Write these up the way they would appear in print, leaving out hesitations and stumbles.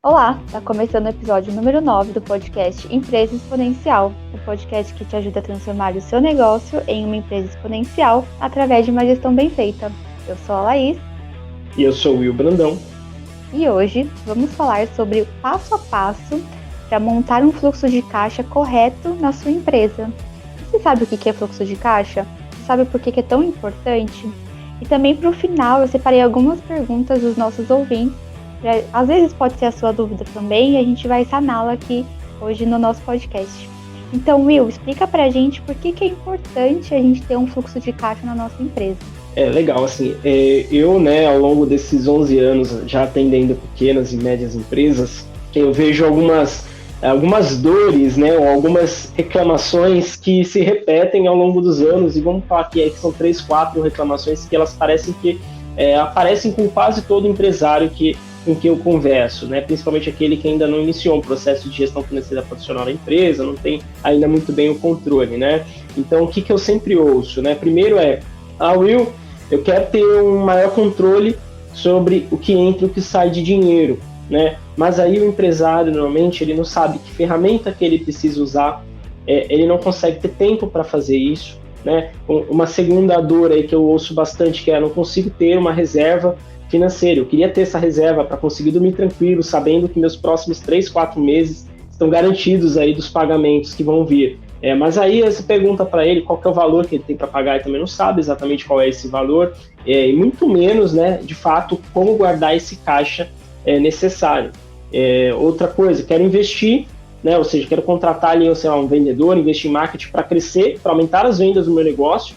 Olá, está começando o episódio número 9 do podcast Empresa Exponencial, o podcast que te ajuda a transformar o seu negócio em uma empresa exponencial através de uma gestão bem feita. Eu sou a Laís. E eu sou o Will Brandão. E hoje vamos falar sobre o passo a passo para montar um fluxo de caixa correto na sua empresa. Você sabe o que é fluxo de caixa? Você sabe por que é tão importante? E também para o final eu separei algumas perguntas dos nossos ouvintes. Às vezes pode ser a sua dúvida também e a gente vai saná-la aqui hoje no nosso podcast. Então, Will, explica pra gente por que é importante a gente ter um fluxo de caixa na nossa empresa. Legal, assim, eu, ao longo desses 11 anos, já atendendo pequenas e médias empresas, eu vejo algumas dores, ou algumas reclamações que se repetem ao longo dos anos, e vamos falar que são 3, 4 reclamações que elas parecem que aparecem com quase todo empresário com quem eu converso, principalmente aquele que ainda não iniciou um processo de gestão financeira profissional na empresa, não tem ainda muito bem o controle, Então, o que eu sempre ouço, Primeiro Will, eu quero ter um maior controle sobre o que entra e o que sai de dinheiro, Mas aí o empresário, normalmente, ele não sabe que ferramenta que ele precisa usar, ele não consegue ter tempo para fazer isso, Uma segunda dor aí que eu ouço bastante, que não consigo ter uma reserva financeira. Eu queria ter essa reserva para conseguir dormir tranquilo, sabendo que meus próximos 3, 4 meses estão garantidos aí dos pagamentos que vão vir. Mas aí você pergunta para ele qual que é o valor que ele tem para pagar, ele também não sabe exatamente qual é esse valor, e muito menos, de fato, como guardar esse caixa necessário. Outra coisa, quero investir, ou seja, quero contratar ali, um vendedor, investir em marketing para crescer, para aumentar as vendas do meu negócio,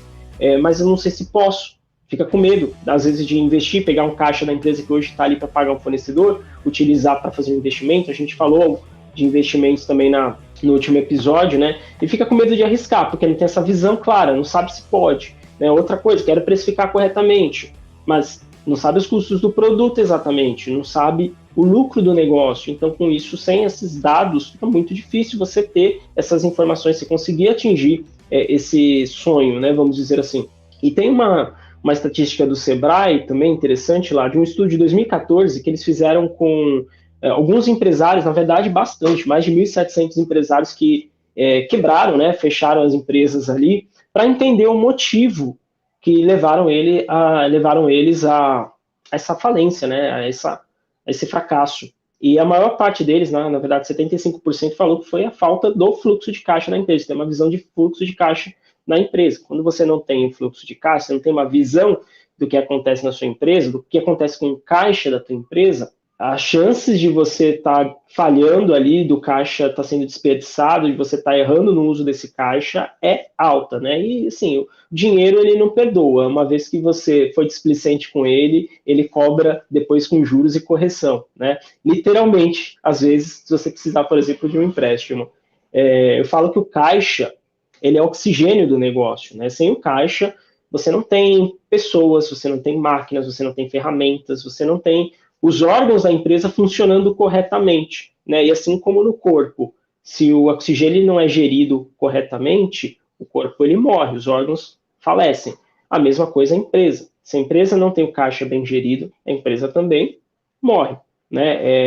mas eu não sei se posso. Fica com medo, às vezes, de investir, pegar um caixa da empresa que hoje está ali para pagar um fornecedor, utilizar para fazer um investimento. A gente falou de investimentos também no último episódio, E fica com medo de arriscar, porque não tem essa visão clara, não sabe se pode. Outra coisa, quero precificar corretamente, mas não sabe os custos do produto exatamente, não sabe o lucro do negócio. Então, com isso, sem esses dados, fica muito difícil você ter essas informações, você conseguir atingir esse sonho, vamos dizer assim. E tem uma estatística do Sebrae, também interessante lá, de um estudo de 2014, que eles fizeram com alguns empresários, na verdade bastante, mais de 1.700 empresários que quebraram, fecharam as empresas ali, para entender o motivo que levaram eles a essa falência, a esse fracasso. E a maior parte deles, na verdade 75%, falou que foi a falta do fluxo de caixa na empresa, tem uma visão de fluxo de caixa na empresa. Quando você não tem um fluxo de caixa, você não tem uma visão do que acontece na sua empresa, do que acontece com o caixa da tua empresa, as chances de você estar falhando ali, do caixa estar sendo desperdiçado, de você estar errando no uso desse caixa é alta, E, assim, o dinheiro ele não perdoa. Uma vez que você foi displicente com ele, ele cobra depois com juros e correção, Literalmente, às vezes, se você precisar, por exemplo, de um empréstimo. Eu falo que o caixa ele é o oxigênio do negócio, Sem o caixa, você não tem pessoas, você não tem máquinas, você não tem ferramentas, você não tem os órgãos da empresa funcionando corretamente, E assim como no corpo, se o oxigênio não é gerido corretamente, o corpo ele morre, os órgãos falecem. A mesma coisa a empresa. Se a empresa não tem o caixa bem gerido, a empresa também morre,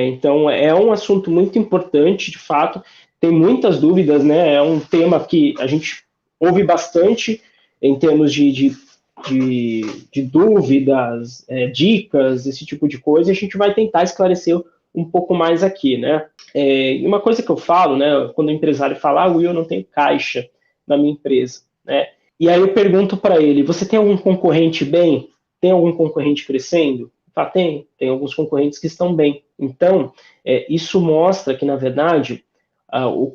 Então é um assunto muito importante, de fato. Tem muitas dúvidas, É um tema que a gente ouve bastante em termos de dúvidas, dicas, esse tipo de coisa, e a gente vai tentar esclarecer um pouco mais aqui, E uma coisa que eu falo, quando o empresário fala, Will, eu não tenho caixa na minha empresa, E aí eu pergunto para ele, você tem algum concorrente bem? Tem algum concorrente crescendo? Tem alguns concorrentes que estão bem. Então, isso mostra que, na verdade,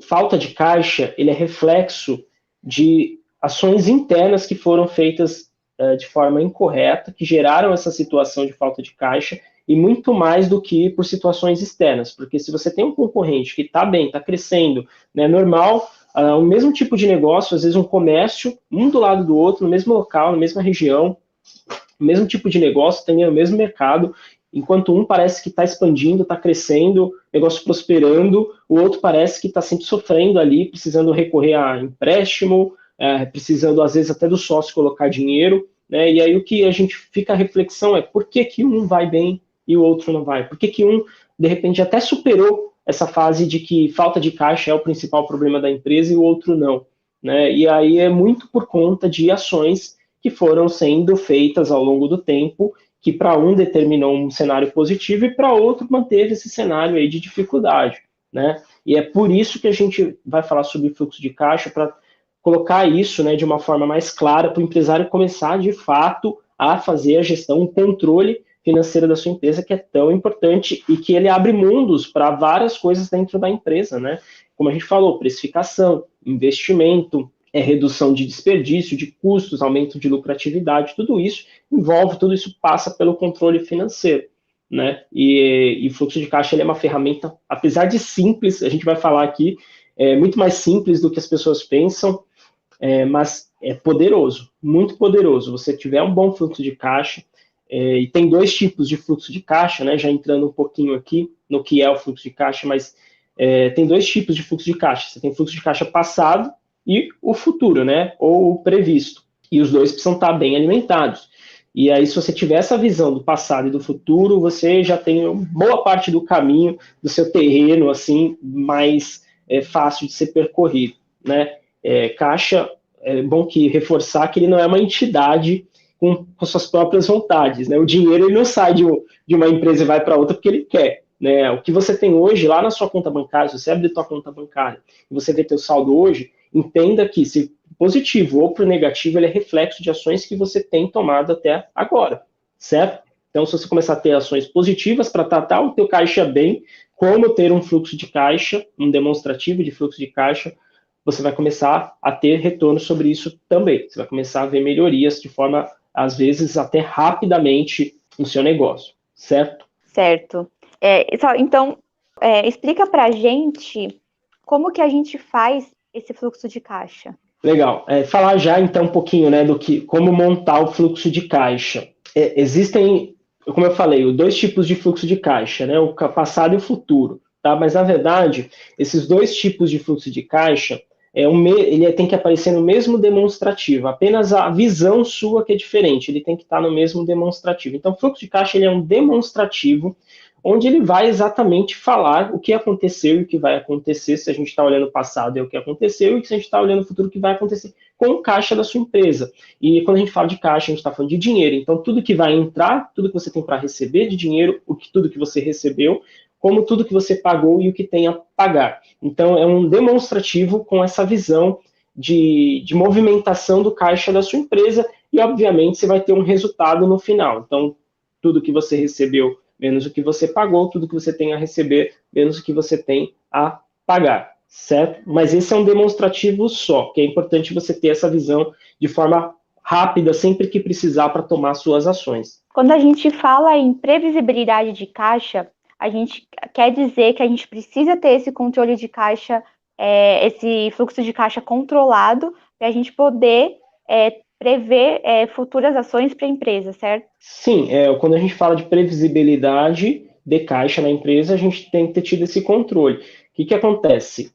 falta de caixa ele é reflexo de ações internas que foram feitas de forma incorreta, que geraram essa situação de falta de caixa, e muito mais do que por situações externas, porque se você tem um concorrente que está bem, está crescendo, normal, o mesmo tipo de negócio, às vezes um comércio, um do lado do outro, no mesmo local, na mesma região, o mesmo tipo de negócio, tem o mesmo mercado, enquanto um parece que está expandindo, está crescendo, negócio prosperando, o outro parece que está sempre sofrendo ali, precisando recorrer a empréstimo, precisando às vezes até do sócio colocar dinheiro, E aí o que a gente fica a reflexão é por que um vai bem e o outro não vai? Por que um de repente até superou essa fase de que falta de caixa é o principal problema da empresa e o outro não, né? E aí é muito por conta de ações que foram sendo feitas ao longo do tempo, que para um determinou um cenário positivo e para outro manteve esse cenário aí de dificuldade, né? E é por isso que a gente vai falar sobre fluxo de caixa, para colocar isso, né, de uma forma mais clara para o empresário começar de fato a fazer a gestão, o controle financeiro da sua empresa, que é tão importante e que ele abre mundos para várias coisas dentro da empresa, né? Como a gente falou, precificação, investimento, redução de desperdício, de custos, aumento de lucratividade, tudo isso envolve, tudo isso passa pelo controle financeiro, né? E fluxo de caixa ele é uma ferramenta, apesar de simples, a gente vai falar aqui, é muito mais simples do que as pessoas pensam, mas é poderoso, muito poderoso. Você tiver um bom fluxo de caixa, e tem dois tipos de fluxo de caixa, né? Já entrando um pouquinho aqui no que é o fluxo de caixa, mas tem dois tipos de fluxo de caixa. Você tem fluxo de caixa passado e o futuro, né? Ou o previsto. E os dois precisam estar bem alimentados. E aí, se você tiver essa visão do passado e do futuro, você já tem boa parte do caminho do seu terreno, assim, mais fácil de ser percorrido, né? Caixa, é bom que reforçar que ele não é uma entidade com suas próprias vontades, né? O dinheiro ele não sai de uma empresa e vai para outra porque ele quer, né? O que você tem hoje lá na sua conta bancária, se você abrir sua conta bancária e você vê teu saldo hoje, entenda que se positivo ou para o negativo, ele é reflexo de ações que você tem tomado até agora, certo? Então, se você começar a ter ações positivas para tratar o teu caixa bem, como ter um fluxo de caixa, um demonstrativo de fluxo de caixa, você vai começar a ter retorno sobre isso também. Você vai começar a ver melhorias de forma, às vezes, até rapidamente no seu negócio, certo? Certo. Então, explica para a gente como que a gente faz esse fluxo de caixa. Legal. Falar já, então, um pouquinho, né, como montar o fluxo de caixa. Existem, como eu falei, dois tipos de fluxo de caixa, né, o passado e o futuro, tá? Mas, na verdade, esses dois tipos de fluxo de caixa, ele tem que aparecer no mesmo demonstrativo, apenas a visão sua que é diferente, ele tem que estar no mesmo demonstrativo. Então, o fluxo de caixa ele é um demonstrativo onde ele vai exatamente falar o que aconteceu e o que vai acontecer, se a gente está olhando o passado é o que aconteceu, e se a gente está olhando o futuro, o que vai acontecer com o caixa da sua empresa. E quando a gente fala de caixa, a gente está falando de dinheiro, então tudo que vai entrar, tudo que você tem para receber de dinheiro, tudo que você recebeu, como tudo que você pagou e o que tem a pagar. Então, é um demonstrativo com essa visão de movimentação do caixa da sua empresa, e obviamente você vai ter um resultado no final. Então, tudo que você recebeu menos o que você pagou, tudo que você tem a receber, menos o que você tem a pagar, certo? Mas esse é um demonstrativo só, que é importante você ter essa visão de forma rápida, sempre que precisar para tomar suas ações. Quando a gente fala em previsibilidade de caixa, a gente quer dizer que a gente precisa ter esse controle de caixa, esse fluxo de caixa controlado, para a gente poder prever futuras ações para a empresa, certo? Sim, quando a gente fala de previsibilidade de caixa na empresa, a gente tem que ter tido esse controle. O que acontece?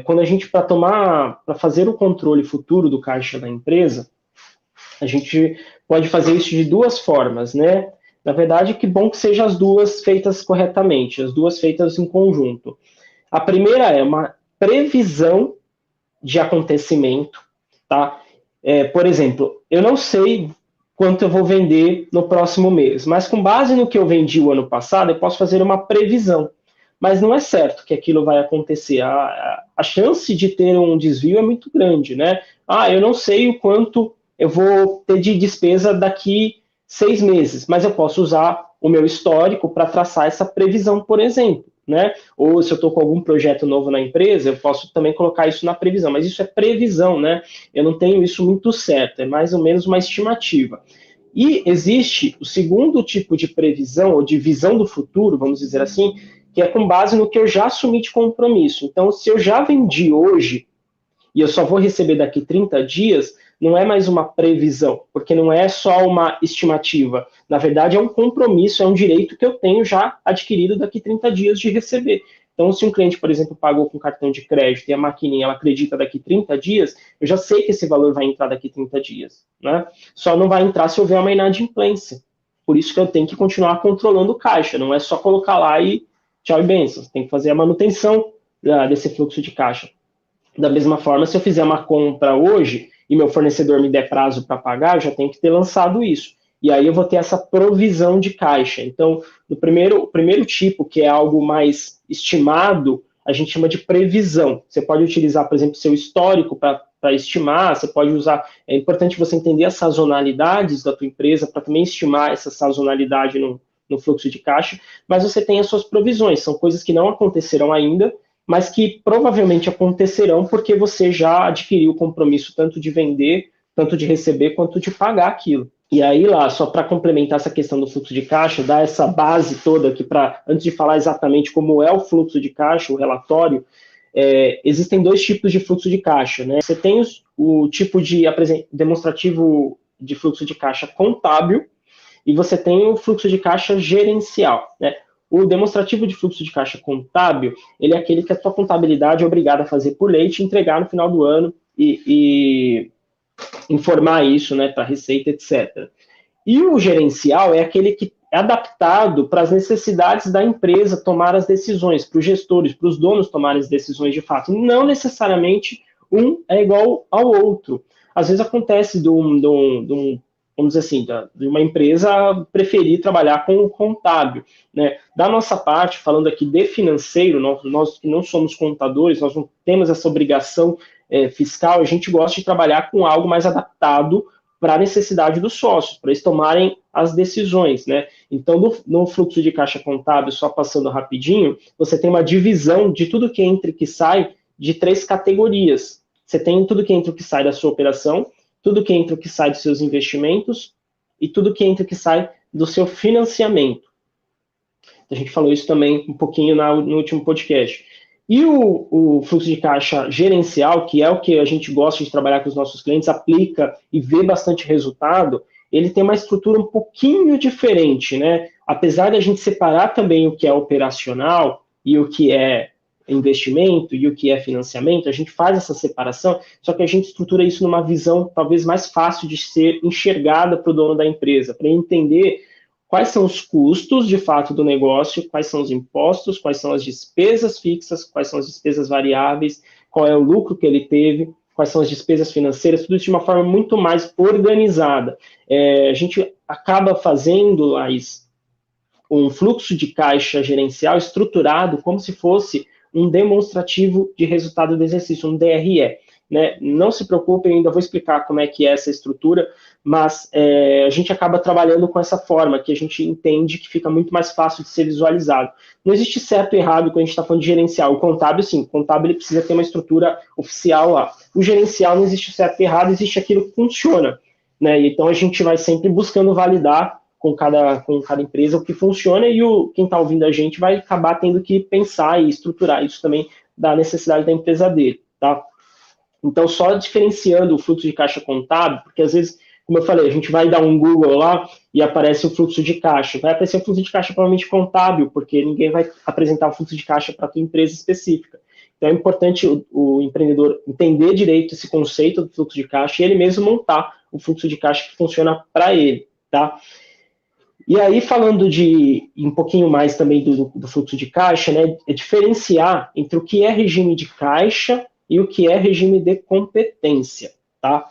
Quando a gente, para fazer o controle futuro do caixa da empresa, a gente pode fazer isso de duas formas, né? Na verdade, que bom que sejam as duas feitas corretamente, as duas feitas em conjunto. A primeira é uma previsão de acontecimento, tá? Por exemplo, eu não sei quanto eu vou vender no próximo mês, mas com base no que eu vendi o ano passado, eu posso fazer uma previsão. Mas não é certo que aquilo vai acontecer. A chance de ter um desvio é muito grande, né? Eu não sei o quanto eu vou ter de despesa daqui 6 meses, mas eu posso usar o meu histórico para traçar essa previsão, por exemplo, né? Ou se eu estou com algum projeto novo na empresa, eu posso também colocar isso na previsão, mas isso é previsão, né? Eu não tenho isso muito certo, é mais ou menos uma estimativa. E existe o segundo tipo de previsão, ou de visão do futuro, vamos dizer assim, que é com base no que eu já assumi de compromisso. Então, se eu já vendi hoje e eu só vou receber daqui 30 dias, não é mais uma previsão, porque não é só uma estimativa. Na verdade, é um compromisso, é um direito que eu tenho já adquirido daqui 30 dias de receber. Então, se um cliente, por exemplo, pagou com cartão de crédito e a maquininha ela acredita daqui 30 dias, eu já sei que esse valor vai entrar daqui 30 dias, né? Só não vai entrar se houver uma inadimplência. Por isso que eu tenho que continuar controlando o caixa, não é só colocar lá e tchau e benção. Você tem que fazer a manutenção desse fluxo de caixa. Da mesma forma, se eu fizer uma compra hoje e meu fornecedor me der prazo para pagar, eu já tenho que ter lançado isso. E aí eu vou ter essa provisão de caixa. Então, o primeiro tipo, que é algo mais estimado, a gente chama de previsão. Você pode utilizar, por exemplo, seu histórico para estimar, você pode usar... É importante você entender as sazonalidades da tua empresa para também estimar essa sazonalidade no fluxo de caixa, mas você tem as suas provisões, são coisas que não aconteceram ainda, mas que provavelmente acontecerão porque você já adquiriu o compromisso tanto de vender, tanto de receber, quanto de pagar aquilo. E aí, lá, só para complementar essa questão do fluxo de caixa, dar essa base toda aqui para, antes de falar exatamente como é o fluxo de caixa, o relatório, existem dois tipos de fluxo de caixa, né? Você tem o tipo de demonstrativo de fluxo de caixa contábil e você tem o fluxo de caixa gerencial, né? O demonstrativo de fluxo de caixa contábil, ele é aquele que a tua contabilidade é obrigada a fazer por lei, te entregar no final do ano e informar isso, né, para a Receita, etc. E o gerencial é aquele que é adaptado para as necessidades da empresa tomar as decisões, para os gestores, para os donos tomarem as decisões de fato. Não necessariamente um é igual ao outro. Às vezes acontece vamos dizer assim, de uma empresa preferir trabalhar com o contábil, né? Da nossa parte, falando aqui de financeiro, nós que não somos contadores, nós não temos essa obrigação fiscal, a gente gosta de trabalhar com algo mais adaptado para a necessidade dos sócios, para eles tomarem as decisões, né? Então, no fluxo de caixa contábil, só passando rapidinho, você tem uma divisão de tudo que entra e que sai de 3 categorias. Você tem tudo que entra e que sai da sua operação, tudo que entra e que sai dos seus investimentos e tudo que entra e que sai do seu financiamento. A gente falou isso também um pouquinho no último podcast. E o fluxo de caixa gerencial, que é o que a gente gosta de trabalhar com os nossos clientes, aplica e vê bastante resultado, ele tem uma estrutura um pouquinho diferente, né? Apesar de a gente separar também o que é operacional e o que é investimento e o que é financiamento, a gente faz essa separação, só que a gente estrutura isso numa visão talvez mais fácil de ser enxergada para o dono da empresa, para entender quais são os custos, de fato, do negócio, quais são os impostos, quais são as despesas fixas, quais são as despesas variáveis, qual é o lucro que ele teve, quais são as despesas financeiras, tudo isso de uma forma muito mais organizada. A gente acaba fazendo, Laís, um fluxo de caixa gerencial estruturado como se fosse um demonstrativo de resultado do exercício, um DRE. Né? Não se preocupem, ainda vou explicar como é que é essa estrutura, mas a gente acaba trabalhando com essa forma, que a gente entende que fica muito mais fácil de ser visualizado. Não existe certo e errado quando a gente está falando de gerencial. O contábil, sim, o contábil ele precisa ter uma estrutura oficial lá. O gerencial não existe certo e errado, existe aquilo que funciona. Né? Então a gente vai sempre buscando validar com cada empresa o que funciona e quem está ouvindo a gente vai acabar tendo que pensar e estruturar isso também da necessidade da empresa dele. Tá? Então, só diferenciando o fluxo de caixa contábil, porque às vezes, como eu falei, a gente vai dar um Google lá e aparece o fluxo de caixa. Vai aparecer o fluxo de caixa provavelmente contábil, porque ninguém vai apresentar o fluxo de caixa para a tua empresa específica. Então, é importante o empreendedor entender direito esse conceito do fluxo de caixa e ele mesmo montar o fluxo de caixa que funciona para ele, tá? E aí, falando um pouquinho mais também do fluxo de caixa, né, é diferenciar entre o que é regime de caixa e o que é regime de competência, tá?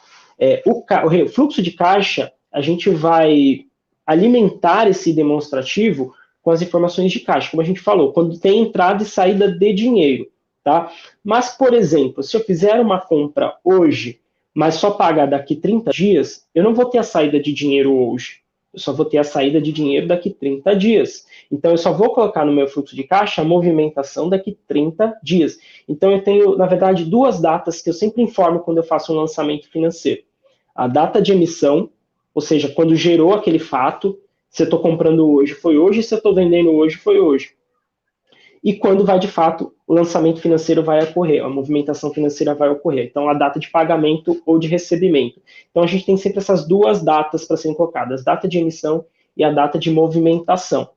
O fluxo de caixa, a gente vai alimentar esse demonstrativo com as informações de caixa, como a gente falou, quando tem entrada e saída de dinheiro, tá? Mas, por exemplo, se eu fizer uma compra hoje, mas só pagar daqui 30 dias, eu não vou ter a saída de dinheiro hoje. Eu só vou ter a saída de dinheiro daqui 30 dias. Então, eu só vou colocar no meu fluxo de caixa a movimentação daqui 30 dias. Então, eu tenho, na verdade, 2 datas que eu sempre informo quando eu faço um lançamento financeiro. A data de emissão, ou seja, quando gerou aquele fato, se eu estou comprando hoje, foi hoje, se eu estou vendendo hoje, foi hoje. E quando vai, de fato, o lançamento financeiro vai ocorrer, a movimentação financeira vai ocorrer. Então, a data de pagamento ou de recebimento. Então, a gente tem sempre essas 2 datas para serem colocadas, a data de emissão e a data de movimentação.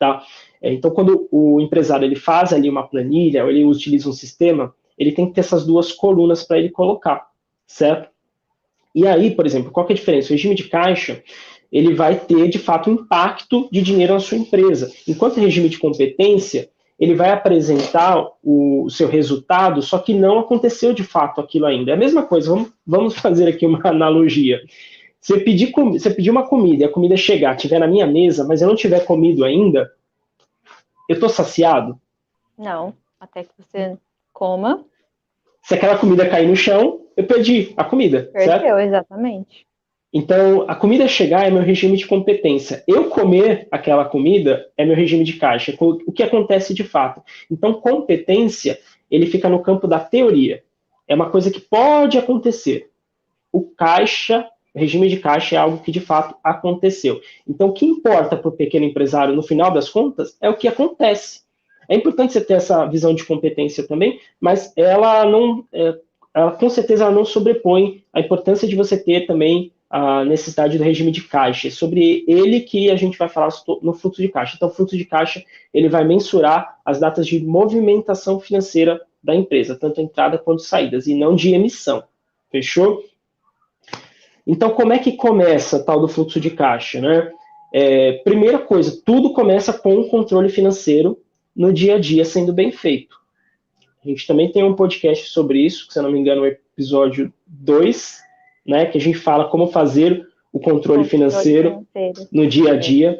Tá? Então, quando o empresário ele faz ali uma planilha, ou ele utiliza um sistema, ele tem que ter essas 2 colunas para ele colocar, certo? E aí, por exemplo, qual que é a diferença? O regime de caixa, ele vai ter, de fato, um impacto de dinheiro na sua empresa. Enquanto o regime de competência, ele vai apresentar o seu resultado, só que não aconteceu de fato aquilo ainda. É a mesma coisa, vamos fazer aqui uma analogia. Se eu pedir uma comida e a comida chegar, estiver na minha mesa, mas eu não tiver comido ainda, eu estou saciado? Não, até que você coma. Se aquela comida cair no chão, eu perdi a comida, Perdeu, certo? exatamente. Então, a comida chegar é meu regime de competência. Eu comer aquela comida é meu regime de caixa, o que acontece de fato. Então, competência, ele fica no campo da teoria. É uma coisa que pode acontecer. O caixa, o regime de caixa é algo que de fato aconteceu. Então, o que importa para o pequeno empresário, no final das contas, é o que acontece. É importante você ter essa visão de competência também, mas ela não, ela com certeza ela não sobrepõe a importância de você ter também a necessidade do regime de caixa. É sobre ele que a gente vai falar no fluxo de caixa. Então, o fluxo de caixa ele vai mensurar as datas de movimentação financeira da empresa, tanto entrada quanto saídas, e não de emissão. Fechou? Então, como é que começa tal do fluxo de caixa, né? Primeira coisa, tudo começa com um controle financeiro no dia a dia sendo bem feito. A gente também tem um podcast sobre isso, que se eu não me engano é o episódio 2, né, que a gente fala como fazer o controle financeiro no dia a dia.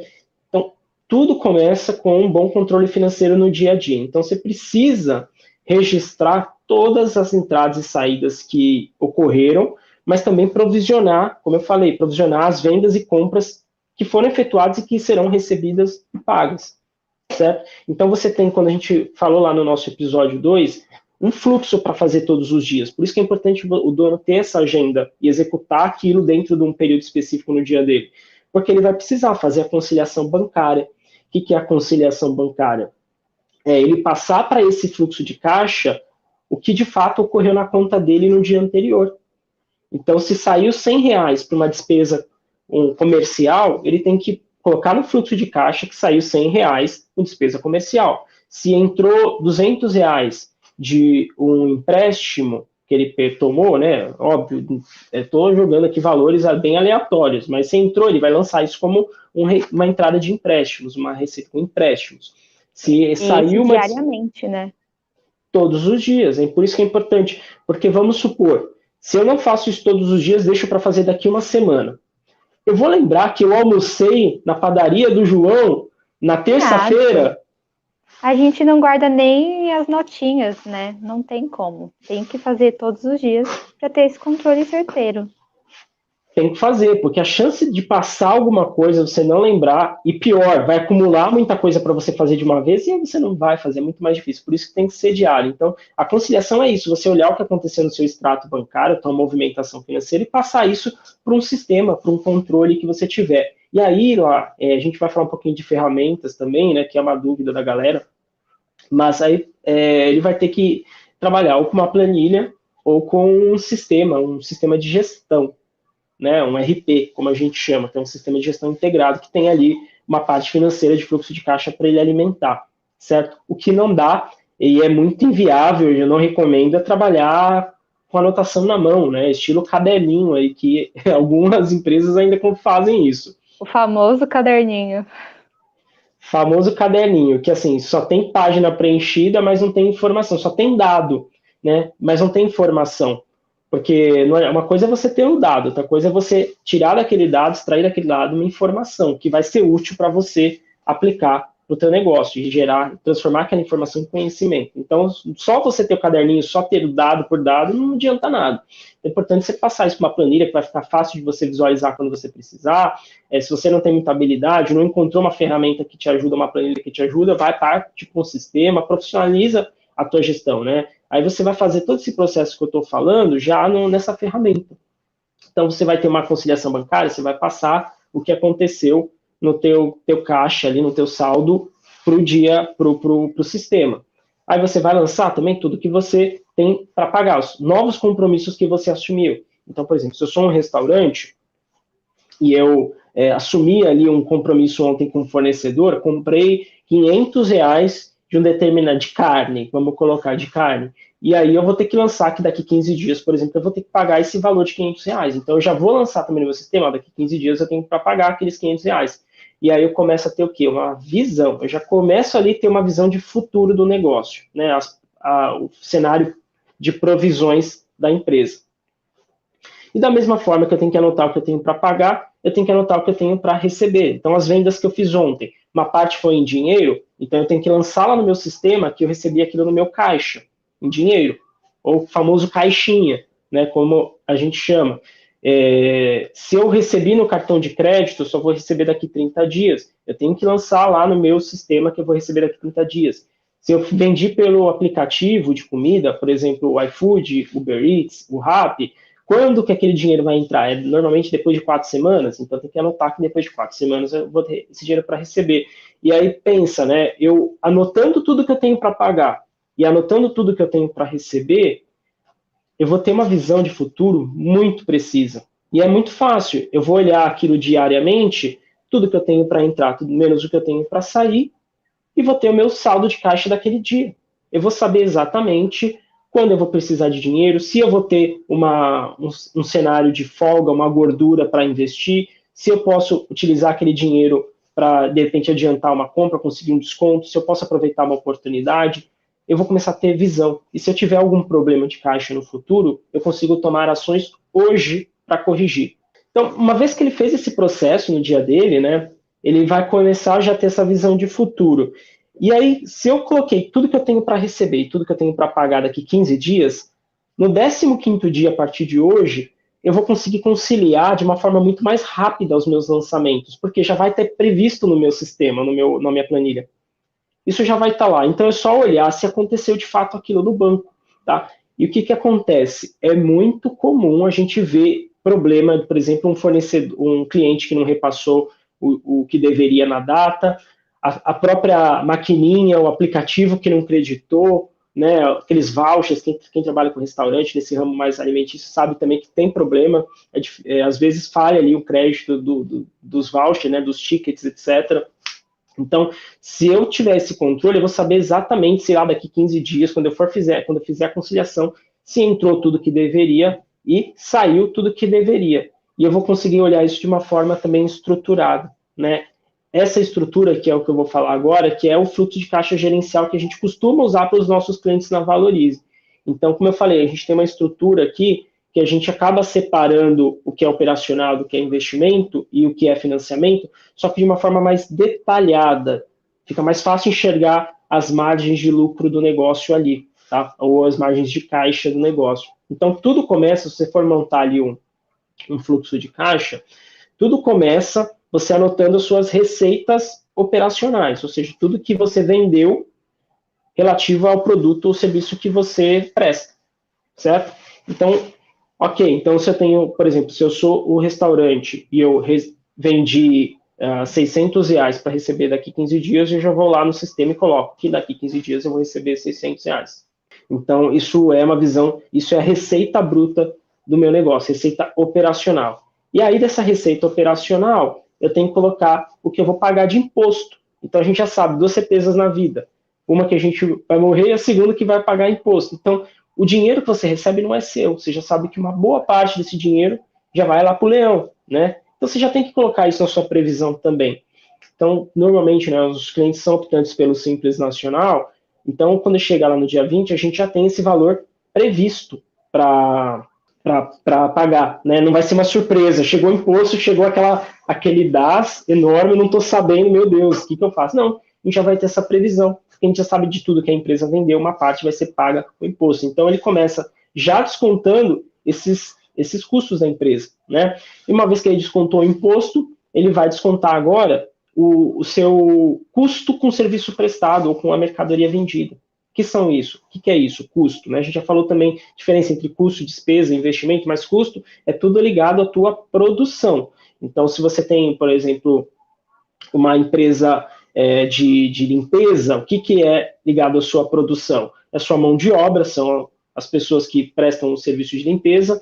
Então, tudo começa com um bom controle financeiro no dia a dia. Então, você precisa registrar todas as entradas e saídas que ocorreram, mas também provisionar, como eu falei, provisionar as vendas e compras que foram efetuadas e que serão recebidas e pagas. Certo? Então você tem, quando a gente falou lá no nosso episódio 2, um fluxo para fazer todos os dias. Por isso que é importante o dono ter essa agenda e executar aquilo dentro de um período específico no dia dele. Porque ele vai precisar fazer a conciliação bancária. O que é a conciliação bancária? É ele passar para esse fluxo de caixa o que de fato ocorreu na conta dele no dia anterior. Então, se saiu R$100 para uma despesa comercial, ele tem que colocar no fluxo de caixa que saiu R$100 com despesa comercial. Se entrou R$200 de um empréstimo que ele tomou, né? Óbvio, estou jogando aqui valores bem aleatórios, mas se entrou, ele vai lançar isso como uma entrada de empréstimos, uma receita com empréstimos. Se saiu diariamente, né? Todos os dias, é por isso que é importante, porque vamos supor, se eu não faço isso todos os dias, deixo para fazer daqui uma semana. Eu vou lembrar que eu almocei na padaria do João na terça-feira. A gente não guarda nem as notinhas, né? Não tem como. Tem que fazer todos os dias para ter esse controle certeiro. Tem que fazer, porque a chance de passar alguma coisa, você não lembrar, e pior, vai acumular muita coisa para você fazer de uma vez e aí você não vai fazer, é muito mais difícil. Por isso que tem que ser diário. Então, a conciliação é isso, você olhar o que aconteceu no seu extrato bancário, a tua movimentação financeira, e passar isso para um sistema, para um controle que você tiver. E aí, lá, a gente vai falar um pouquinho de ferramentas também, né, que é uma dúvida da galera, mas aí ele vai ter que trabalhar ou com uma planilha ou com um sistema de gestão. Né, um RP, como a gente chama, que é um sistema de gestão integrado que tem ali uma parte financeira de fluxo de caixa para ele alimentar, certo? O que não dá, e é muito inviável, eu não recomendo, é trabalhar com anotação na mão, né, estilo caderninho aí, que algumas empresas ainda fazem isso. O famoso caderninho. Famoso caderninho, que assim, só tem página preenchida, mas não tem informação, só tem dado, né, mas não tem informação. Porque uma coisa é você ter o dado, outra coisa é você tirar daquele dado, extrair daquele dado uma informação que vai ser útil para você aplicar no teu negócio e transformar aquela informação em conhecimento. Então, só você ter o caderninho, só ter o dado por dado, não adianta nada. É importante você passar isso para uma planilha que vai ficar fácil de você visualizar quando você precisar. Se você não tem muita habilidade, não encontrou uma ferramenta que te ajuda, uma planilha que te ajuda, vai parte para um sistema, profissionaliza a tua gestão, né? Aí você vai fazer todo esse processo que eu estou falando já nessa ferramenta. Então, você vai ter uma conciliação bancária, você vai passar o que aconteceu no teu caixa, ali no teu saldo, para o sistema. Aí você vai lançar também tudo que você tem para pagar, os novos compromissos que você assumiu. Então, por exemplo, se eu sou um restaurante e eu assumi ali um compromisso ontem com o fornecedor, comprei R$500 de um determinado de carne, vamos colocar de carne, e aí eu vou ter que lançar que daqui 15 dias, por exemplo, eu vou ter que pagar esse valor de R$500. Então eu já vou lançar também no meu sistema, daqui 15 dias eu tenho para pagar aqueles R$500. e aí eu começo a ter o quê? Uma visão. Eu já começo ali a ter uma visão de futuro do negócio, né? O cenário de provisões da empresa. E da mesma forma que eu tenho que anotar o que eu tenho para pagar, eu tenho que anotar o que eu tenho para receber. Então, as vendas que eu fiz ontem, uma parte foi em dinheiro, então eu tenho que lançar lá no meu sistema que eu recebi aquilo no meu caixa, em dinheiro, ou o famoso caixinha, né, como a gente chama. Se eu recebi no cartão de crédito, eu só vou receber daqui 30 dias. Eu tenho que lançar lá no meu sistema que eu vou receber daqui 30 dias. Se eu vendi pelo aplicativo de comida, por exemplo, o iFood, Uber Eats, o Rappi, quando que aquele dinheiro vai entrar? É normalmente depois de 4 semanas, então tem que anotar que depois de 4 semanas eu vou ter esse dinheiro para receber. E aí pensa, né? Eu anotando tudo que eu tenho para pagar e anotando tudo que eu tenho para receber, eu vou ter uma visão de futuro muito precisa. E é muito fácil. Eu vou olhar aquilo diariamente, tudo que eu tenho para entrar, tudo menos o que eu tenho para sair, e vou ter o meu saldo de caixa daquele dia. Eu vou saber exatamente quando eu vou precisar de dinheiro, se eu vou ter um cenário de folga, uma gordura para investir, se eu posso utilizar aquele dinheiro para, de repente, adiantar uma compra, conseguir um desconto, se eu posso aproveitar uma oportunidade, eu vou começar a ter visão. E se eu tiver algum problema de caixa no futuro, eu consigo tomar ações hoje para corrigir. Então, uma vez que ele fez esse processo no dia dele, né, ele vai começar a já ter essa visão de futuro. E aí, se eu coloquei tudo que eu tenho para receber e tudo que eu tenho para pagar daqui 15 dias, no 15º dia, a partir de hoje, eu vou conseguir conciliar de uma forma muito mais rápida os meus lançamentos, porque já vai ter previsto no meu sistema, na minha planilha. Isso já vai estar lá. Então é só olhar se aconteceu de fato aquilo no banco, tá? E o que acontece? É muito comum a gente ver problema, por exemplo, um fornecedor, um cliente que não repassou o que deveria na data, a própria maquininha, o aplicativo que não creditou, né, aqueles vouchers, quem trabalha com restaurante, nesse ramo mais alimentício, sabe também que tem problema, às vezes falha ali o crédito dos vouchers, né, dos tickets, etc. Então, se eu tiver esse controle, eu vou saber exatamente se lá daqui 15 dias, quando eu fizer a conciliação, se entrou tudo que deveria e saiu tudo que deveria. E eu vou conseguir olhar isso de uma forma também estruturada, né? Essa estrutura, que é o que eu vou falar agora, que é o fluxo de caixa gerencial que a gente costuma usar para os nossos clientes na Valorize. Então, como eu falei, a gente tem uma estrutura aqui que a gente acaba separando o que é operacional do que é investimento e o que é financiamento, só que de uma forma mais detalhada. Fica mais fácil enxergar as margens de lucro do negócio ali, tá? Ou as margens de caixa do negócio. Então, tudo começa, se você for montar ali um fluxo de caixa, tudo começa você anotando as suas receitas operacionais, ou seja, tudo que você vendeu relativo ao produto ou serviço que você presta, certo? Então, ok, então se eu tenho, por exemplo, se eu sou o restaurante e eu vendi R$ 600 para receber daqui 15 dias, eu já vou lá no sistema e coloco que daqui 15 dias eu vou receber R$ 600. Então, isso é uma visão, isso é a receita bruta do meu negócio, receita operacional. E aí, dessa receita operacional, eu tenho que colocar o que eu vou pagar de imposto. Então, a gente já sabe, 2 certezas na vida. Uma que a gente vai morrer e a segunda que vai pagar imposto. Então, o dinheiro que você recebe não é seu. Você já sabe que uma boa parte desse dinheiro já vai lá para o leão, né? Então, você já tem que colocar isso na sua previsão também. Então, normalmente, né, os clientes são optantes pelo Simples Nacional. Então, quando chegar lá no dia 20, a gente já tem esse valor previsto para pagar, né? Não vai ser uma surpresa. Chegou o imposto, chegou aquele DAS enorme, não estou sabendo, meu Deus, o que eu faço? Não, a gente já vai ter essa previsão, porque a gente já sabe de tudo que a empresa vendeu, uma parte vai ser paga com imposto. Então, ele começa já descontando esses custos da empresa, né? E uma vez que ele descontou o imposto, ele vai descontar agora o seu custo com serviço prestado ou com a mercadoria vendida. O que são isso? O que é isso? Custo, né? A gente já falou também diferença entre custo, despesa, investimento, mas custo é tudo ligado à tua produção. Então, se você tem, por exemplo, uma empresa de limpeza, o que é ligado à sua produção? É a sua mão de obra, são as pessoas que prestam o serviço de limpeza,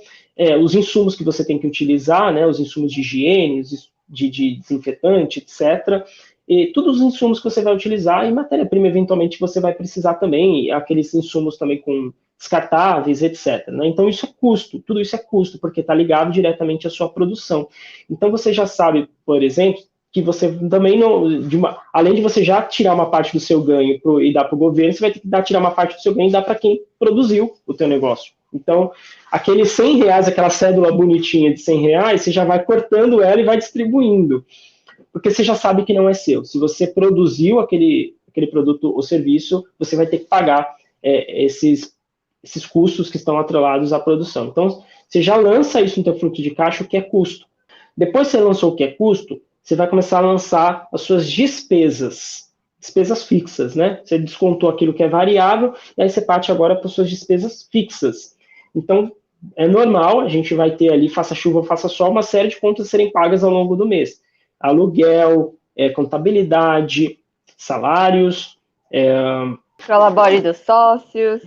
os insumos que você tem que utilizar, né? Os insumos de higiene, de desinfetante, etc., e todos os insumos que você vai utilizar e matéria-prima, eventualmente, você vai precisar também, aqueles insumos também com descartáveis, etc. Né? Então, isso é custo, tudo isso é custo, porque está ligado diretamente à sua produção. Então, você já sabe, por exemplo, que você também não, além de você já tirar uma parte do seu ganho e dar para o governo, você vai ter que tirar uma parte do seu ganho e dar para quem produziu o teu negócio. Então, aqueles R$ 100, aquela cédula bonitinha de R$ 100, você já vai cortando ela e vai distribuindo, porque você já sabe que não é seu. Se você produziu aquele produto ou serviço, você vai ter que pagar esses custos que estão atrelados à produção. Então, você já lança isso no teu fluxo de caixa, o que é custo. Depois que você lançou o que é custo, você vai começar a lançar as suas despesas fixas, né? Você descontou aquilo que é variável, e aí você parte agora para as suas despesas fixas. Então, é normal, a gente vai ter ali, faça chuva, faça sol, uma série de contas a serem pagas ao longo do mês. Aluguel, contabilidade, salários, Prolabore dos sócios.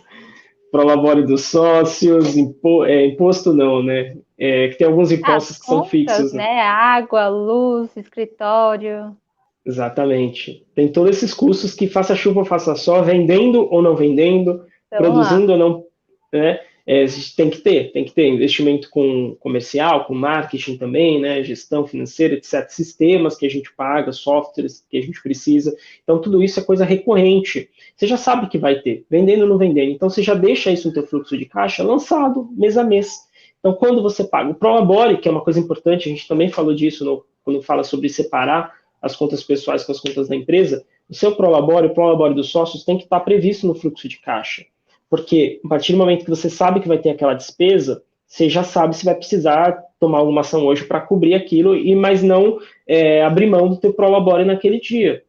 Prolabore dos sócios, imposto não, né? Que tem alguns impostos que são fixos, né? Água, luz, escritório. Exatamente. Tem todos esses custos que faça chuva ou faça sol, vendendo ou não vendendo, produzindo ou não, né? Tem que ter investimento com comercial, com marketing também, né? Gestão financeira, etc. Sistemas que a gente paga, softwares que a gente precisa. Então, tudo isso é coisa recorrente. Você já sabe que vai ter, vendendo ou não vendendo. Então, você já deixa isso no teu fluxo de caixa lançado mês a mês. Então, quando você paga o Prolabore, que é uma coisa importante, a gente também falou disso quando fala sobre separar as contas pessoais com as contas da empresa, o seu Prolabore, o Prolabore dos sócios tem que estar previsto no fluxo de caixa. Porque a partir do momento que você sabe que vai ter aquela despesa, você já sabe se vai precisar tomar alguma ação hoje para cobrir aquilo, mas não abrir mão do teu Prolabore naquele dia,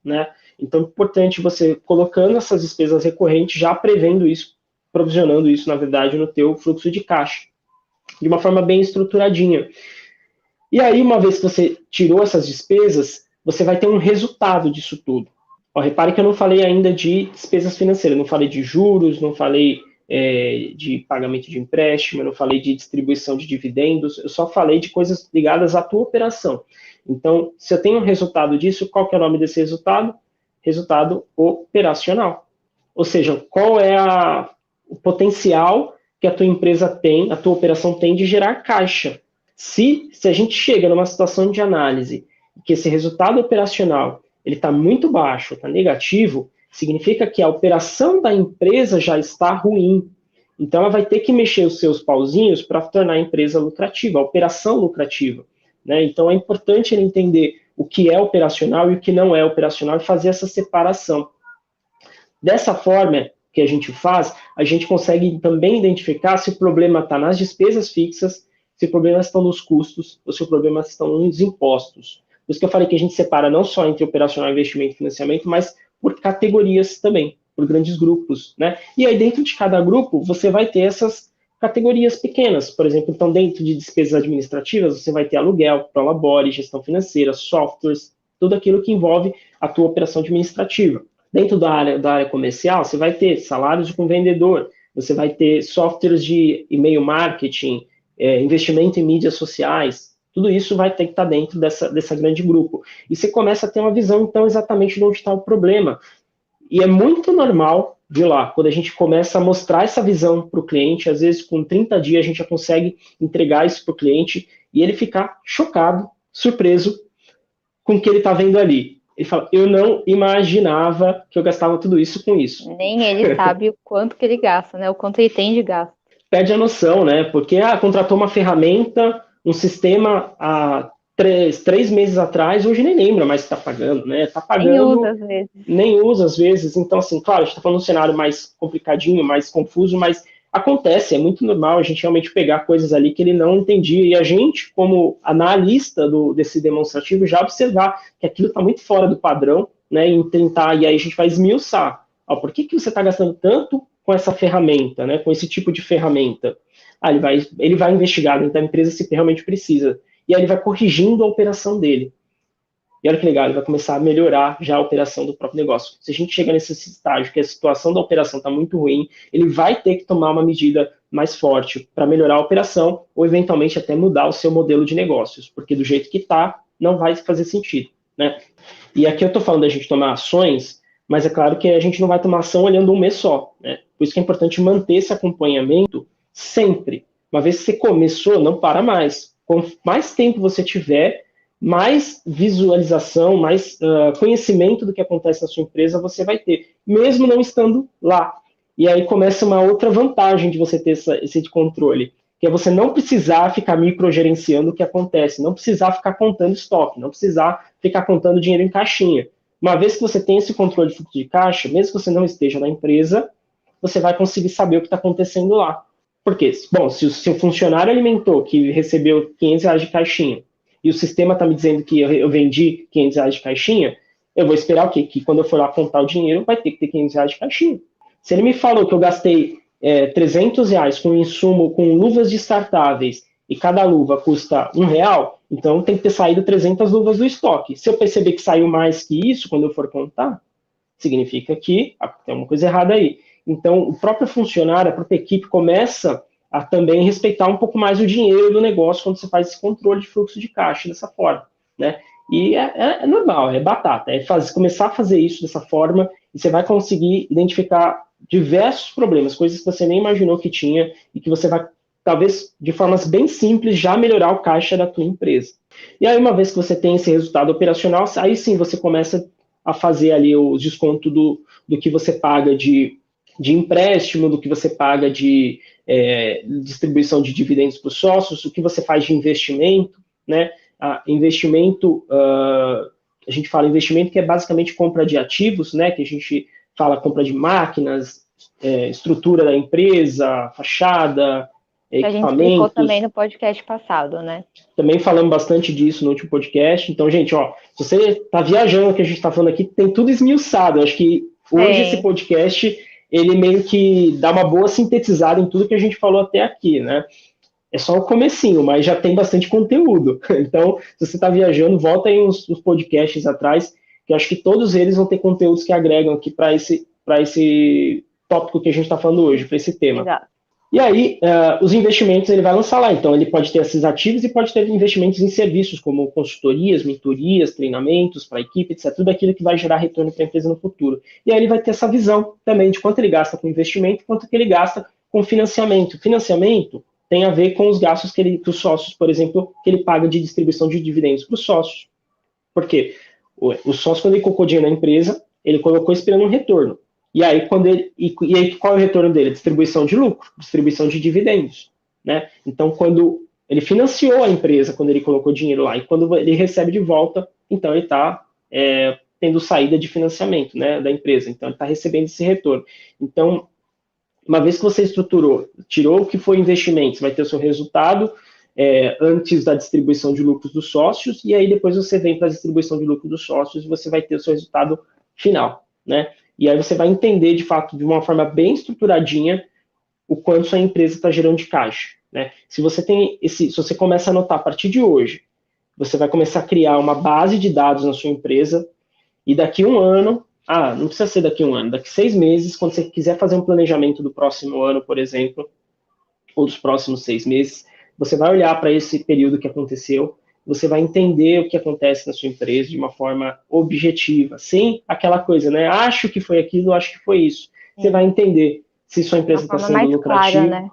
né? Então é importante você colocando essas despesas recorrentes, já prevendo isso, provisionando isso, na verdade, no teu fluxo de caixa, de uma forma bem estruturadinha. E aí, uma vez que você tirou essas despesas, você vai ter um resultado disso tudo. Repare que eu não falei ainda de despesas financeiras, não falei de juros, não falei de pagamento de empréstimo, eu não falei de distribuição de dividendos, eu só falei de coisas ligadas à tua operação. Então, se eu tenho um resultado disso, qual que é o nome desse resultado? Resultado operacional. Ou seja, qual é o potencial que a tua empresa tem, a tua operação tem de gerar caixa. Se a gente chega numa situação de análise que esse resultado operacional ele está muito baixo, está negativo, significa que a operação da empresa já está ruim. Então, ela vai ter que mexer os seus pauzinhos para tornar a empresa lucrativa, a operação lucrativa, né? Então, é importante ele entender o que é operacional e o que não é operacional e fazer essa separação. Dessa forma que a gente faz, a gente consegue também identificar se o problema está nas despesas fixas, se o problema está nos custos ou se o problema está nos impostos. Por isso que eu falei que a gente separa não só entre operacional, investimento e financiamento, mas por categorias também, por grandes grupos, né? E aí dentro de cada grupo você vai ter essas categorias pequenas. Por exemplo, então dentro de despesas administrativas você vai ter aluguel, prolabore, gestão financeira, softwares, tudo aquilo que envolve a tua operação administrativa. Dentro da área comercial você vai ter salários com vendedor, você vai ter softwares de e-mail marketing, investimento em mídias sociais. Tudo isso vai ter que estar dentro dessa grande grupo. E você começa a ter uma visão, então, exatamente de onde está o problema. E é muito normal, viu lá, quando a gente começa a mostrar essa visão para o cliente, às vezes com 30 dias a gente já consegue entregar isso para o cliente e ele ficar chocado, surpreso com o que ele está vendo ali. Ele fala, eu não imaginava que eu gastava tudo isso com isso. Nem ele sabe o quanto que ele gasta, né? O quanto ele tem de gasto. Perde a noção, né? Porque contratou uma ferramenta, um sistema há 3 meses atrás, hoje nem lembra mais se está pagando, né? Está pagando. Nem usa às vezes. Nem usa às vezes. Então, assim, claro, a gente está falando de um cenário mais complicadinho, mais confuso, mas acontece, é muito normal a gente realmente pegar coisas ali que ele não entendia. E a gente, como analista desse demonstrativo, já observar que aquilo está muito fora do padrão, né? E tentar, e aí a gente vai esmiuçar. Por que você está gastando tanto com essa ferramenta, né? Com esse tipo de ferramenta? Ele vai investigar dentro da empresa se realmente precisa. E aí ele vai corrigindo a operação dele. E olha que legal, ele vai começar a melhorar já a operação do próprio negócio. Se a gente chega nesse estágio que a situação da operação está muito ruim, ele vai ter que tomar uma medida mais forte para melhorar a operação ou eventualmente até mudar o seu modelo de negócios, porque do jeito que está, não vai fazer sentido, né? E aqui eu estou falando da gente tomar ações, mas é claro que a gente não vai tomar ação olhando um mês só, né? Por isso que é importante manter esse acompanhamento sempre. Uma vez que você começou, não para mais. Quanto mais tempo você tiver, mais visualização, mais conhecimento do que acontece na sua empresa você vai ter, mesmo não estando lá. E aí começa uma outra vantagem de você ter esse controle, que é você não precisar ficar microgerenciando o que acontece, não precisar ficar contando estoque, não precisar ficar contando dinheiro em caixinha. Uma vez que você tem esse controle de fluxo de caixa, mesmo que você não esteja na empresa, você vai conseguir saber o que está acontecendo lá. Por quê? Bom, se o funcionário alimentou que recebeu R$ 500 de caixinha e o sistema está me dizendo que eu vendi R$ 500 de caixinha, eu vou esperar o quê? Que quando eu for lá contar o dinheiro, vai ter que ter R$ 500 de caixinha. Se ele me falou que eu gastei R$ 300 com insumo, com luvas descartáveis, e cada luva custa R$ 1, então tem que ter saído 300 luvas do estoque. Se eu perceber que saiu mais que isso, quando eu for contar, significa que tem uma coisa errada aí. Então, o próprio funcionário, a própria equipe começa a também respeitar um pouco mais o dinheiro do negócio quando você faz esse controle de fluxo de caixa dessa forma, né? E é normal, é batata, começar a fazer isso dessa forma e você vai conseguir identificar diversos problemas, coisas que você nem imaginou que tinha e que você vai, talvez, de formas bem simples, já melhorar o caixa da tua empresa. E aí, uma vez que você tem esse resultado operacional, aí sim você começa a fazer ali o desconto do que você paga de empréstimo, do que você paga de distribuição de dividendos para os sócios, o que você faz de investimento, né? Investimento, a gente fala investimento que é basicamente compra de ativos, né? Que a gente fala compra de máquinas, estrutura da empresa, fachada, Que a gente explicou também no podcast passado, né? Também falamos bastante disso no último podcast. Então, gente, ó, se você está viajando o que a gente está falando aqui, tem tudo esmiuçado. Eu acho que hoje esse podcast, ele meio que dá uma boa sintetizada em tudo que a gente falou até aqui, né? É só o comecinho, mas já tem bastante conteúdo. Então, se você está viajando, volta aí uns podcasts atrás, que eu acho que todos eles vão ter conteúdos que agregam aqui para esse tópico que a gente está falando hoje, para esse tema. Exato. E aí, os investimentos ele vai lançar lá. Então, ele pode ter esses ativos e pode ter investimentos em serviços, como consultorias, mentorias, treinamentos para a equipe, etc. Tudo aquilo que vai gerar retorno para a empresa no futuro. E aí ele vai ter essa visão também de quanto ele gasta com investimento e quanto que ele gasta com financiamento. Financiamento tem a ver com os gastos que os sócios, por exemplo, que ele paga de distribuição de dividendos para os sócios. Por quê? O sócio, quando ele colocou dinheiro na empresa, ele colocou esperando um retorno. E aí, qual é o retorno dele? Distribuição de lucro, distribuição de dividendos, né? Então, quando ele financiou a empresa, quando ele colocou dinheiro lá, e quando ele recebe de volta, então ele está tendo saída de financiamento, né, da empresa. Então, ele está recebendo esse retorno. Então, uma vez que você estruturou, tirou o que foi investimento, você vai ter o seu resultado antes da distribuição de lucros dos sócios, e aí depois você vem para a distribuição de lucros dos sócios e você vai ter o seu resultado final, né? E aí você vai entender, de fato, de uma forma bem estruturadinha, o quanto sua empresa está gerando de caixa, né? Se você começa a anotar a partir de hoje, você vai começar a criar uma base de dados na sua empresa, e daqui um ano, não precisa ser daqui um ano, daqui 6 meses, quando você quiser fazer um planejamento do próximo ano, por exemplo, ou dos próximos 6 meses, você vai olhar para esse período que aconteceu, você vai entender o que acontece na sua empresa de uma forma objetiva, sem aquela coisa, né? Acho que foi aquilo, acho que foi isso. Você vai entender se sua empresa está sendo lucrativa. Clara, né?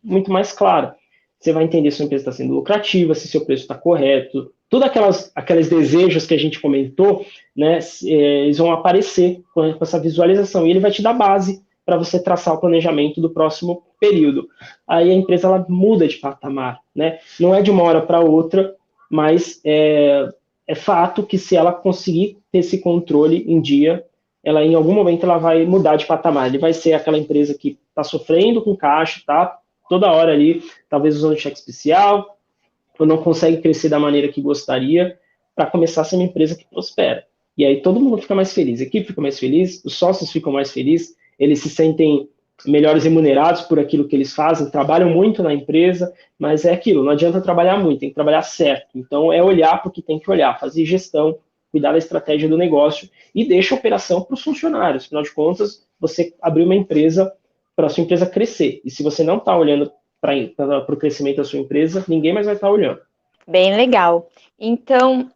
Muito mais clara. Você vai entender se sua empresa está sendo lucrativa, se seu preço está correto. Todos aqueles desejos que a gente comentou, né? Eles vão aparecer com essa visualização e ele vai te dar base para você traçar o planejamento do próximo período. Aí a empresa ela muda de patamar, né? Não é de uma hora para outra, mas é fato que se ela conseguir ter esse controle em dia, ela em algum momento ela vai mudar de patamar. Ele vai ser aquela empresa que está sofrendo com caixa, tá? Toda hora ali, talvez usando cheque especial, ou não consegue crescer da maneira que gostaria, para começar a ser uma empresa que prospera. E aí todo mundo fica mais feliz, a equipe fica mais feliz, os sócios ficam mais felizes, eles se sentem melhores remunerados por aquilo que eles fazem, trabalham muito na empresa, mas é aquilo, não adianta trabalhar muito, tem que trabalhar certo. Então é olhar para o que tem que olhar, fazer gestão, cuidar da estratégia do negócio e deixa a operação para os funcionários. Afinal de contas, você abriu uma empresa para a sua empresa crescer. E se você não está olhando para o crescimento da sua empresa, ninguém mais vai estar olhando. Bem legal. Então,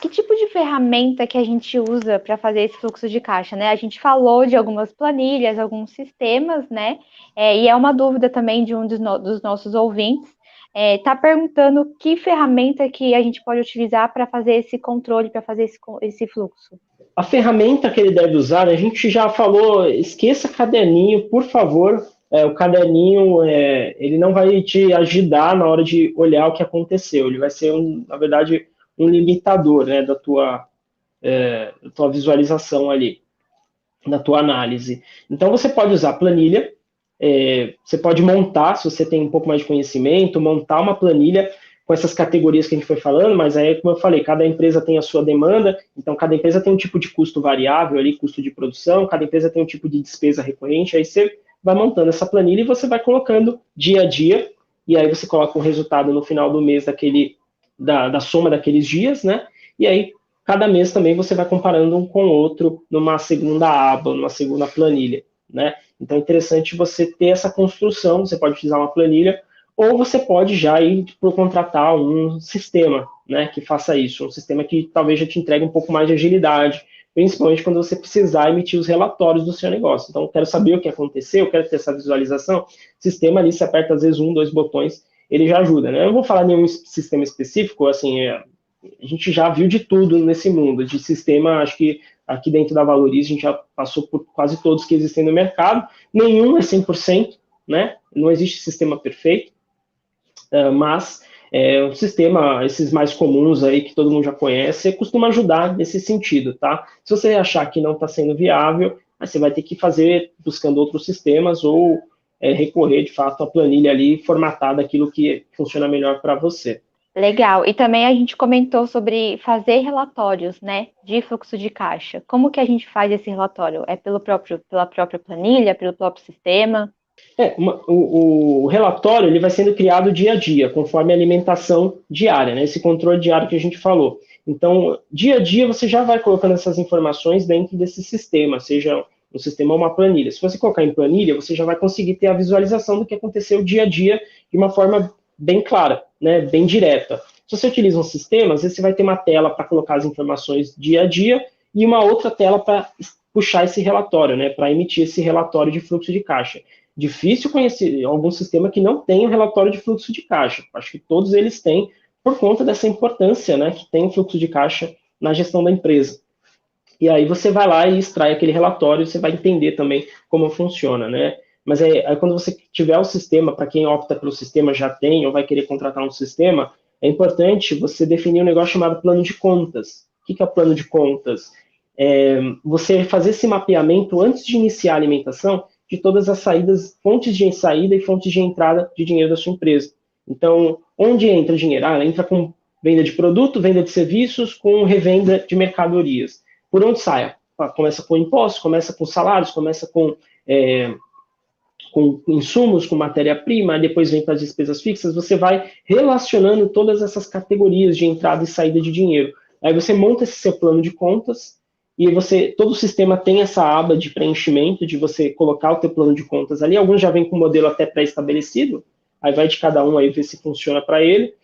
que tipo de ferramenta que a gente usa para fazer esse fluxo de caixa, né? A gente falou de algumas planilhas, alguns sistemas, né? E é uma dúvida também de um dos nossos ouvintes, Está perguntando que ferramenta que a gente pode utilizar para fazer esse controle, para fazer esse fluxo. A ferramenta que ele deve usar, a gente já falou, esqueça caderninho, por favor. O caderninho, ele não vai te ajudar na hora de olhar o que aconteceu. Ele vai ser, na verdade, um limitador, né, da tua visualização ali, da tua análise. Então, você pode usar planilha, você pode montar, se você tem um pouco mais de conhecimento, montar uma planilha com essas categorias que a gente foi falando, mas aí, como eu falei, cada empresa tem a sua demanda, então cada empresa tem um tipo de custo variável ali, custo de produção, cada empresa tem um tipo de despesa recorrente, aí você vai montando essa planilha e você vai colocando dia a dia, e aí você coloca o resultado no final do mês da soma daqueles dias, né? E aí, cada mês também você vai comparando um com o outro numa segunda aba, numa segunda planilha, né? Então é interessante você ter essa construção, você pode utilizar uma planilha, ou você pode já ir por contratar um sistema, né, que faça isso, um sistema que talvez já te entregue um pouco mais de agilidade, principalmente quando você precisar emitir os relatórios do seu negócio. Então, eu quero saber o que aconteceu, eu quero ter essa visualização, o sistema ali, se aperta às vezes 1, 2 botões, ele já ajuda, né? Eu não vou falar nenhum sistema específico, assim, a gente já viu de tudo nesse mundo, de sistema, acho que aqui dentro da Valorize a gente já passou por quase todos que existem no mercado, nenhum é 100%, né? Não existe sistema perfeito, mas o sistema, esses mais comuns aí que todo mundo já conhece, costuma ajudar nesse sentido, tá? Se você achar que não está sendo viável, aí você vai ter que fazer buscando outros sistemas ou recorrer de fato à planilha ali formatada, aquilo que funciona melhor para você. Legal. E também a gente comentou sobre fazer relatórios, né, de fluxo de caixa. Como que a gente faz esse relatório? É pela própria planilha, pelo próprio sistema? O relatório ele vai sendo criado dia a dia, conforme a alimentação diária, né? Esse controle diário que a gente falou. Então, dia a dia você já vai colocando essas informações dentro desse sistema, seja um sistema ou uma planilha. Se você colocar em planilha, você já vai conseguir ter a visualização do que aconteceu dia a dia de uma forma bem clara, né? Bem direta. Se você utiliza um sistema, às vezes você vai ter uma tela para colocar as informações dia a dia e uma outra tela para puxar esse relatório, né? Para emitir esse relatório de fluxo de caixa. Difícil conhecer algum sistema que não tenha um relatório de fluxo de caixa. Acho que todos eles têm, por conta dessa importância, né, que tem o fluxo de caixa na gestão da empresa. E aí você vai lá e extrai aquele relatório, você vai entender também como funciona, né? Mas aí quando você tiver o sistema, para quem opta pelo sistema já tem ou vai querer contratar um sistema, é importante você definir um negócio chamado plano de contas. O que é o plano de contas? Você fazer esse mapeamento antes de iniciar a alimentação de todas as saídas, fontes de saída e fontes de entrada de dinheiro da sua empresa. Então, onde entra dinheiro? Ela entra com venda de produto, venda de serviços, com revenda de mercadorias. Por onde sai? Começa com impostos, começa com salários, começa com insumos, com matéria-prima, depois vem para as despesas fixas, você vai relacionando todas essas categorias de entrada e saída de dinheiro. Aí você monta esse seu plano de contas, e todo o sistema tem essa aba de preenchimento, de você colocar o teu plano de contas ali. Alguns já vêm com o modelo até pré-estabelecido, aí vai de cada um aí ver se funciona para ele.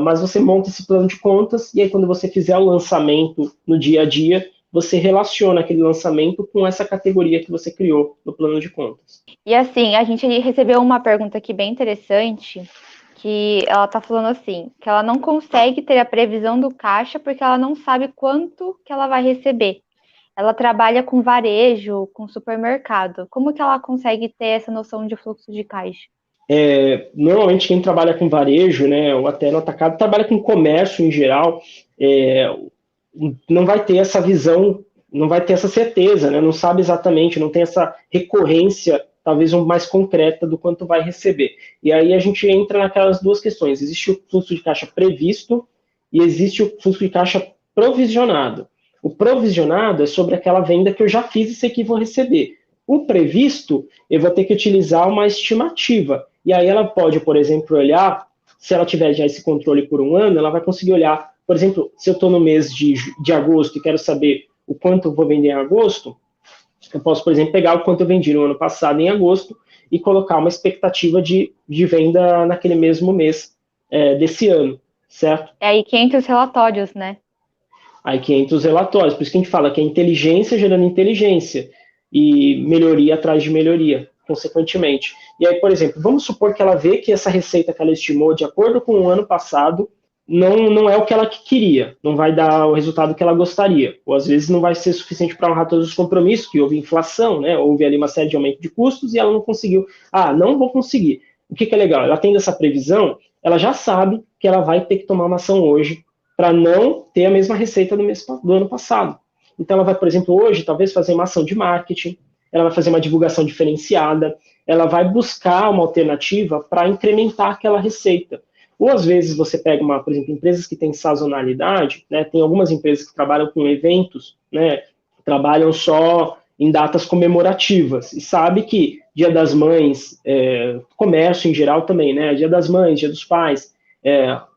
Mas você monta esse plano de contas, e aí quando você fizer o lançamento no dia a dia, você relaciona aquele lançamento com essa categoria que você criou no plano de contas. E assim, a gente recebeu uma pergunta aqui bem interessante, que ela está falando assim, que ela não consegue ter a previsão do caixa porque ela não sabe quanto que ela vai receber. Ela trabalha com varejo, com supermercado. Como que ela consegue ter essa noção de fluxo de caixa? Normalmente quem trabalha com varejo, né, ou até no atacado, trabalha com comércio em geral, não vai ter essa visão, não vai ter essa certeza, né, não sabe exatamente, não tem essa recorrência talvez mais concreta do quanto vai receber. E aí a gente entra naquelas duas questões. Existe o fluxo de caixa previsto e existe o fluxo de caixa provisionado. O provisionado é sobre aquela venda que eu já fiz e sei que vou receber. O previsto, eu vou ter que utilizar uma estimativa. E aí ela pode, por exemplo, olhar, se ela tiver já esse controle por um ano, ela vai conseguir olhar, por exemplo, se eu estou no mês de agosto e quero saber o quanto eu vou vender em agosto, eu posso, por exemplo, pegar o quanto eu vendi no ano passado em agosto e colocar uma expectativa de venda naquele mesmo mês desse ano, certo? É aí que entra os relatórios, né? Aí que entra os relatórios, por isso que a gente fala que é inteligência gerando inteligência e melhoria atrás de melhoria. consequentemente. E aí, por exemplo, vamos supor que ela vê que essa receita que ela estimou de acordo com o ano passado não é o que ela queria, não vai dar o resultado que ela gostaria, ou às vezes não vai ser suficiente para honrar todos os compromissos, que houve inflação, né? Houve ali uma série de aumento de custos e ela não conseguiu. Ah, não vou conseguir. O que é legal? Ela tendo essa previsão, ela já sabe que ela vai ter que tomar uma ação hoje para não ter a mesma receita do ano passado. Então ela vai, por exemplo, hoje talvez fazer uma ação de marketing, ela vai fazer uma divulgação diferenciada, ela vai buscar uma alternativa para incrementar aquela receita. Ou às vezes você pega por exemplo, empresas que têm sazonalidade, né? Tem algumas empresas que trabalham com eventos, né? Trabalham só em datas comemorativas e sabe que Dia das Mães, comércio em geral também, né? Dia das Mães, Dia dos Pais,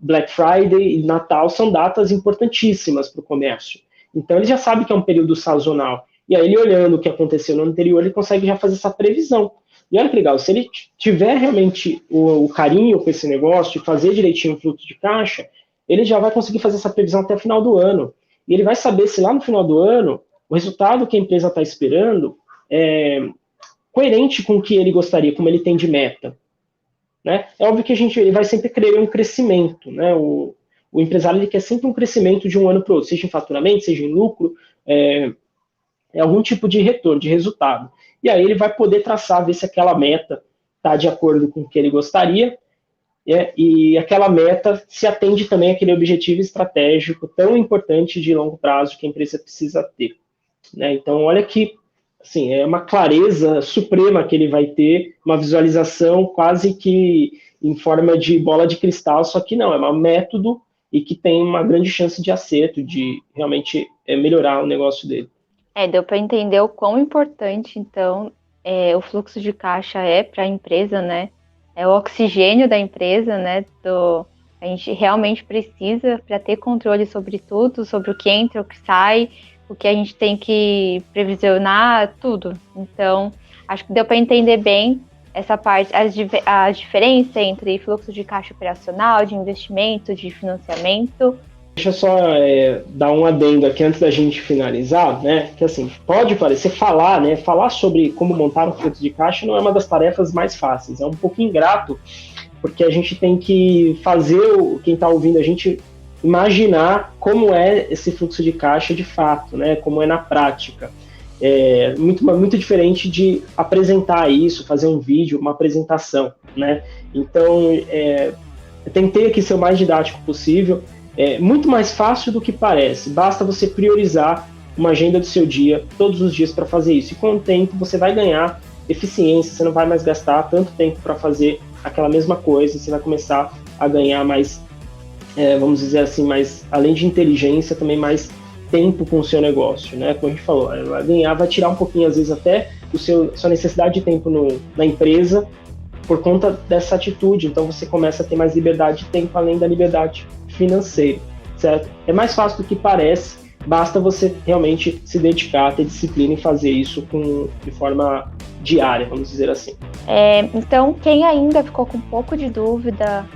Black Friday e Natal são datas importantíssimas para o comércio. Então ele já sabe que é um período sazonal. E aí ele olhando o que aconteceu no ano anterior, ele consegue já fazer essa previsão. E olha que legal, se ele tiver realmente o carinho com esse negócio, de fazer direitinho o fluxo de caixa, ele já vai conseguir fazer essa previsão até o final do ano. E ele vai saber se lá no final do ano, o resultado que a empresa está esperando é coerente com o que ele gostaria, como ele tem de meta. Né? É óbvio que ele vai sempre querer um crescimento. Né? O empresário ele quer sempre um crescimento de um ano para o outro, seja em faturamento, seja em lucro, algum tipo de retorno, de resultado. E aí ele vai poder traçar, ver se aquela meta está de acordo com o que ele gostaria, e aquela meta se atende também àquele objetivo estratégico tão importante de longo prazo que a empresa precisa ter. Né? Então, olha que assim, é uma clareza suprema que ele vai ter, uma visualização quase que em forma de bola de cristal, só que não, é um método e que tem uma grande chance de acerto, de realmente melhorar o negócio dele. Deu para entender o quão importante, então, o fluxo de caixa é para a empresa, né? É o oxigênio da empresa, né? A gente realmente precisa para ter controle sobre tudo, sobre o que entra, o que sai, o que a gente tem que previsionar, tudo. Então, acho que deu para entender bem essa parte, a diferença entre fluxo de caixa operacional, de investimento, de financiamento. Deixa eu só dar um adendo aqui antes da gente finalizar, né? Que assim, pode parecer falar, né? Falar sobre como montar um fluxo de caixa não é uma das tarefas mais fáceis. É um pouco ingrato, porque a gente tem que fazer quem está ouvindo a gente imaginar como é esse fluxo de caixa de fato, né? Como é na prática. É muito diferente de apresentar isso, fazer um vídeo, uma apresentação, né? Então, eu tentei aqui ser o mais didático possível. É muito mais fácil do que parece. Basta você priorizar uma agenda do seu dia, todos os dias para fazer isso. E com o tempo você vai ganhar eficiência, você não vai mais gastar tanto tempo para fazer aquela mesma coisa, você vai começar a ganhar mais, vamos dizer assim, mais, além de inteligência, também mais tempo com o seu negócio, né? Como a gente falou, vai tirar um pouquinho, às vezes, até sua necessidade de tempo na empresa por conta dessa atitude. Então você começa a ter mais liberdade de tempo, além da liberdade financeira, certo? É mais fácil do que parece, basta você realmente se dedicar, ter disciplina e fazer isso de forma diária, vamos dizer assim. Então, quem ainda ficou com um pouco de dúvida,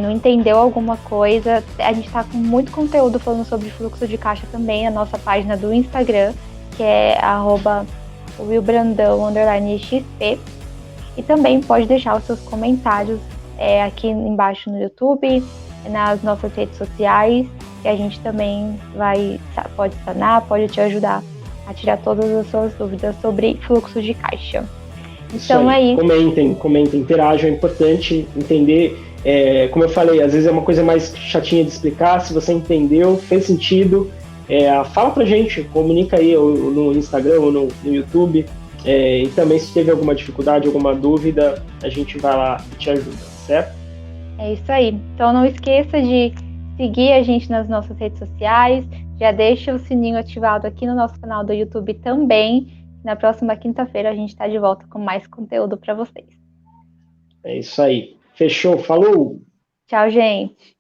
não entendeu alguma coisa, a gente está com muito conteúdo falando sobre fluxo de caixa também na nossa página do Instagram, que é @willbrandão_xp, e também pode deixar os seus comentários aqui embaixo no YouTube, nas nossas redes sociais, que a gente também pode sanar, pode te ajudar a tirar todas as suas dúvidas sobre fluxo de caixa. Então aí. Comentem, interajam, é importante entender. Como eu falei, às vezes é uma coisa mais chatinha de explicar. Se você entendeu, fez sentido, fala pra gente, comunica aí ou no Instagram ou no YouTube. E também se teve alguma dificuldade, alguma dúvida, a gente vai lá e te ajuda, certo? É isso aí. Então não esqueça de seguir a gente nas nossas redes sociais, já deixa o sininho ativado aqui no nosso canal do YouTube também. Na próxima quinta-feira a gente está de volta com mais conteúdo para vocês. É isso aí. Fechou? Falou! Tchau, gente!